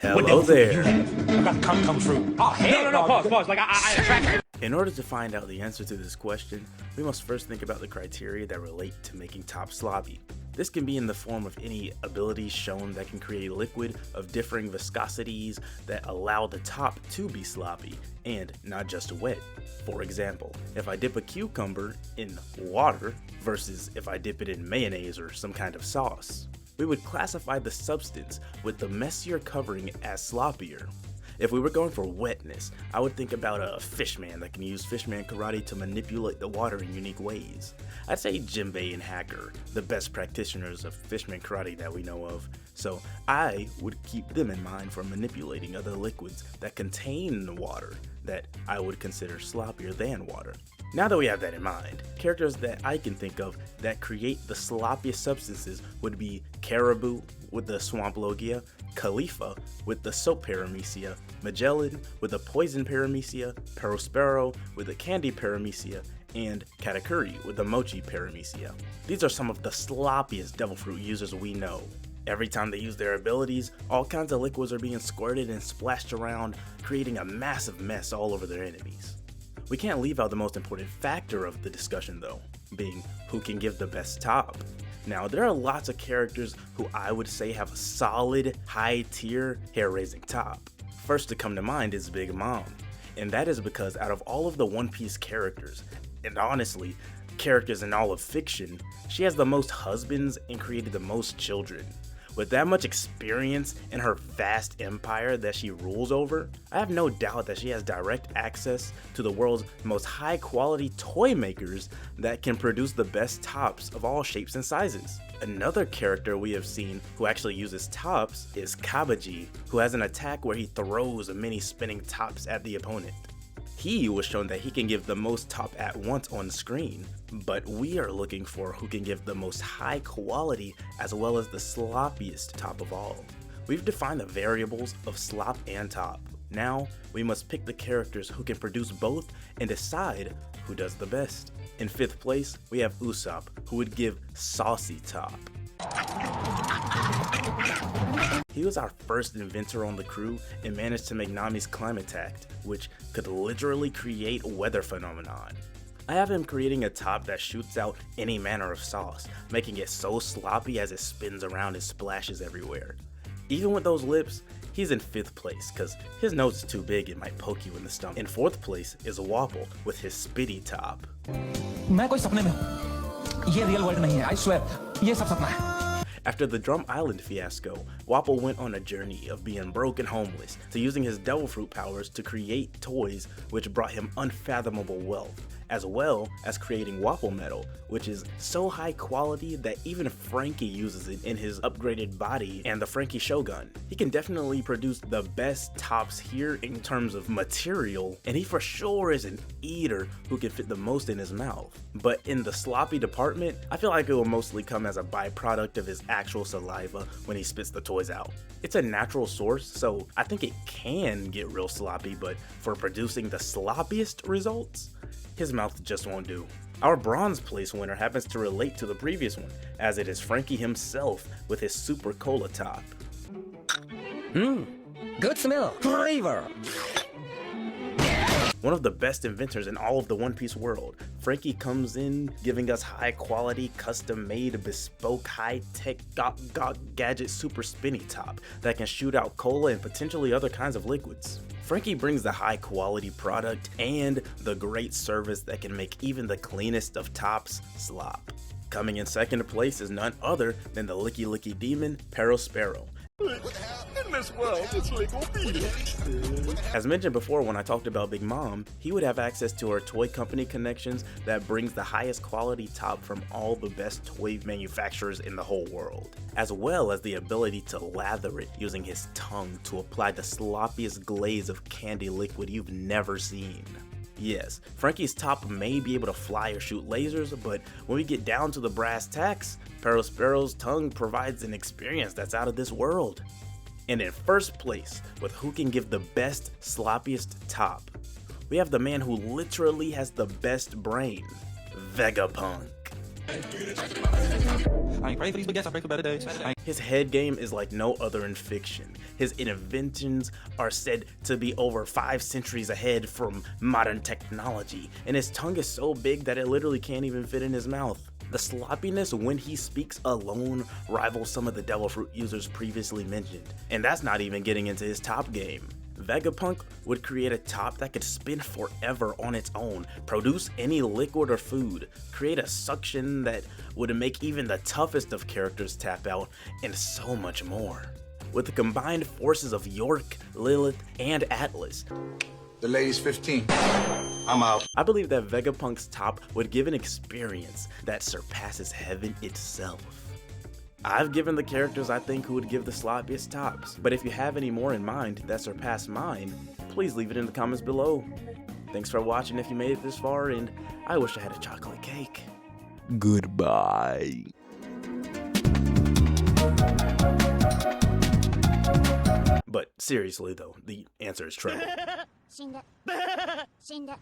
Hello there. I got come through. Oh, hell no, pause. Like, I attract. In order to find out the answer to this question, we must first think about the criteria that relate to making top sloppy. This can be in the form of any abilities shown that can create liquid of differing viscosities that allow the top to be sloppy and not just wet. For example, if I dip a cucumber in water versus if I dip it in mayonnaise or some kind of sauce, we would classify the substance with the messier covering as sloppier. If we were going for wetness, I would think about a fishman that can use fishman karate to manipulate the water in unique ways. I'd say Jinbei and Hacker, the best practitioners of fishman karate that we know of, so I would keep them in mind for manipulating other liquids that contain water that I would consider sloppier than water. Now that we have that in mind, characters that I can think of that create the sloppiest substances would be Caribou with the Swamp Logia, Khalifa with the Soap Paramecia, Magellan with the Poison Paramecia, Perospero with the Candy Paramecia, and Katakuri with the Mochi Paramecia. These are some of the sloppiest Devil Fruit users we know. Every time they use their abilities, all kinds of liquids are being squirted and splashed around, creating a massive mess all over their enemies. We can't leave out the most important factor of the discussion though, being who can give the best top. Now, there are lots of characters who I would say have a solid, high-tier, hair-raising top. First to come to mind is Big Mom, and that is because out of all of the One Piece characters, and honestly, characters in all of fiction, she has the most husbands and created the most children. With that much experience in her vast empire that she rules over, I have no doubt that she has direct access to the world's most high quality toy makers that can produce the best tops of all shapes and sizes. Another character we have seen who actually uses tops is Kabaji, who has an attack where he throws many spinning tops at the opponent. He was shown that he can give the most top at once on screen, but we are looking for who can give the most high quality as well as the sloppiest top of all. We've defined the variables of slop and top. Now, we must pick the characters who can produce both and decide who does the best. In 5th place, we have Usopp, who would give saucy top. He was our first inventor on the crew and managed to make Nami's climate tact, which could literally create weather phenomenon. I have him creating a top that shoots out any manner of sauce, making it so sloppy as it spins around and splashes everywhere. Even with those lips, he's in 5th place because his nose is too big it might poke you in the stomach. In 4th place is Wapple with his spitty top. मैं कोई सपने में हूँ। ये real world नहीं है, I swear. ये सब सपना है. After the Drum Island fiasco, Wapple went on a journey of being broke and homeless to using his Devil Fruit powers to create toys which brought him unfathomable wealth, as well as creating Wapple Metal, which is so high quality that even Frankie uses it in his upgraded body and the Frankie Shogun. He can definitely produce the best tops here in terms of material, and he for sure is an eater who can fit the most in his mouth. But in the sloppy department, I feel like it will mostly come as a byproduct of his actual saliva when he spits the toys out. It's a natural source, so I think it can get real sloppy, but for producing the sloppiest results, his mouth just won't do. Our bronze place winner happens to relate to the previous one, as it is Frankie himself with his Super Cola top. Good smell. Flavor. One of the best inventors in all of the One Piece world, Frankie comes in giving us high quality, custom made, bespoke, high tech, gadget super spinny top that can shoot out cola and potentially other kinds of liquids. Frankie brings the high quality product and the great service that can make even the cleanest of tops slop. Coming in 2nd place is none other than the Licky Licky Demon, Perospero. In this world, it's legal beating. As mentioned before when I talked about Big Mom, he would have access to her toy company connections that brings the highest quality top from all the best toy manufacturers in the whole world, as well as the ability to lather it using his tongue to apply the sloppiest glaze of candy liquid you've never seen. Yes, Frankie's top may be able to fly or shoot lasers, but when we get down to the brass tacks, Perospero's tongue provides an experience that's out of this world. And in 1st place, with who can give the best, sloppiest top, we have the man who literally has the best brain, Vegapunk. I ain't pray for these baguettes, I pray for better days. His head game is like no other in fiction. His inventions are said to be over 5 centuries ahead from modern technology, and his tongue is so big that it literally can't even fit in his mouth. The sloppiness when he speaks alone rivals some of the devil fruit users previously mentioned, and that's not even getting into his top game. Vegapunk would create a top that could spin forever on its own, produce any liquid or food, create a suction that would make even the toughest of characters tap out, and so much more. With the combined forces of York, Lilith, and Atlas, The lady's 15. I'm out. I believe that Vegapunk's top would give an experience that surpasses heaven itself. I've given the characters I think who would give the sloppiest tops, but if you have any more in mind that surpass mine, please leave it in the comments below. Thanks for watching if you made it this far, and I wish I had a chocolate cake. Goodbye. But seriously though, the answer is treble. 死んだ死んだ